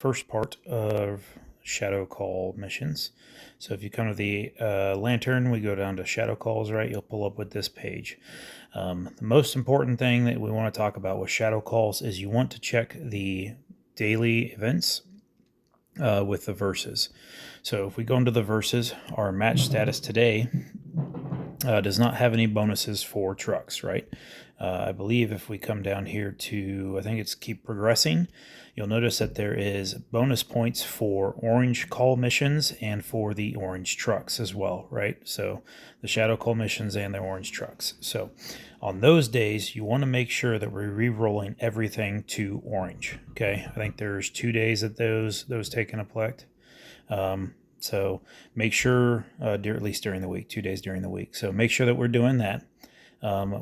first part of Shadow Call missions. So if you come to the lantern, we go down to Shadow Calls, right? You'll pull up with this page. The most important thing that we want to talk about with Shadow Calls is you want to check the daily events with the verses. So if we go into the verses, our match status today does not have any bonuses for trucks, right? I believe if we come down here to, I think it's keep progressing, you'll notice that there is bonus points for orange call missions and for the orange trucks as well, right? So the shadow call missions and the orange trucks. So on those days, you want to make sure that we're re-rolling everything to orange, okay? I think there's 2 days that those take an effect. So make sure, at least during the week, 2 days during the week. So make sure that we're doing that.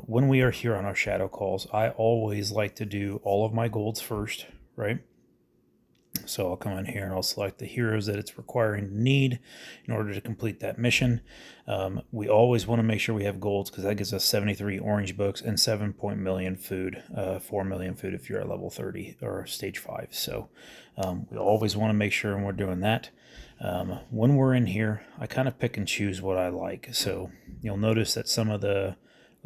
When we are here on our shadow calls, I always like to do all of my golds first, right? So I'll come in here and I'll select the heroes that it's requiring to need in order to complete that mission. We always want to make sure we have golds because that gives us 73 orange books and 7 million food, 4 million food if you're at level 30 or stage 5. So we always want to make sure when we're doing that. When we're in here, I kind of pick and choose what I like. So you'll notice that some of the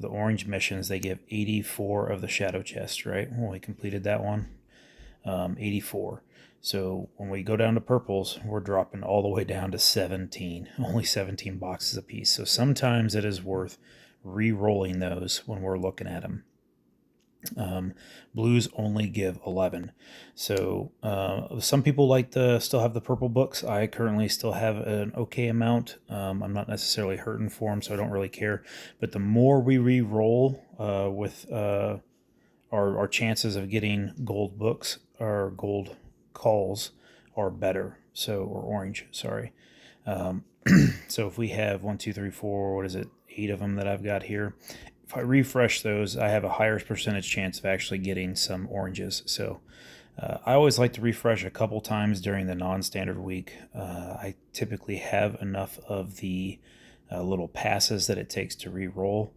orange missions, they give 84 of the shadow chest, right? When we completed that one, 84. So when we go down to purples, we're dropping all the way down to 17, only 17 boxes a piece. So sometimes it is worth re-rolling those when we're looking at them. Blues only give 11. So some people like to still have the purple books. I currently still have an okay amount. I'm not necessarily hurting for them, so I don't really care. But the more we re-roll with our chances of getting gold books or gold calls are better. So, or orange, sorry. So if we have 1, 2, 3, 4, what is it? 8 of them that I've got here. If I refresh those, I have a higher percentage chance of actually getting some oranges. So I always like to refresh a couple times during the non-standard week. I typically have enough of the little passes that it takes to re-roll.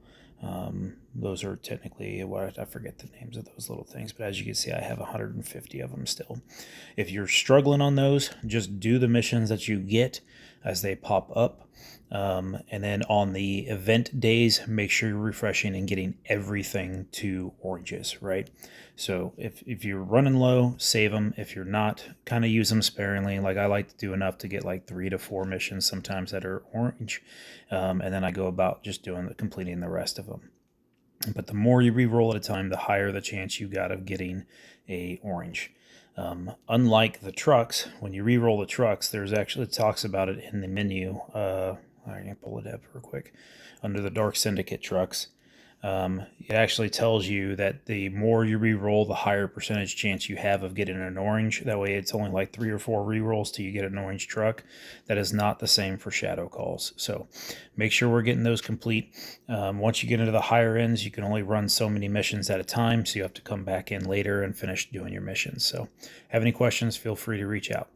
Those are technically what I forget the names of those little things, but as you can see, I have 150 of them still. If you're struggling on those, just do the missions that you get as they pop up. And then on the event days, make sure you're refreshing and getting everything to oranges, right? So if you're running low, save them. If you're not, kind of use them sparingly. Like I like to do enough to get like 3 to 4 missions sometimes that are orange. And then I go about just completing the rest of them. But the more you re-roll at a time, the higher the chance you got of getting a orange. Unlike the trucks, when you re-roll the trucks, there's actually, it talks about it in the menu. I can pull it up real quick. Under the Dark Syndicate trucks, it actually tells you that the more you re-roll, the higher percentage chance you have of getting an orange. That way it's only like 3 or 4 re-rolls till you get an orange truck. That is not the same for shadow calls. So make sure we're getting those complete. Once you get into the higher ends, you can only run so many missions at a time, so you have to come back in later and finish doing your missions. So have any questions, feel free to reach out.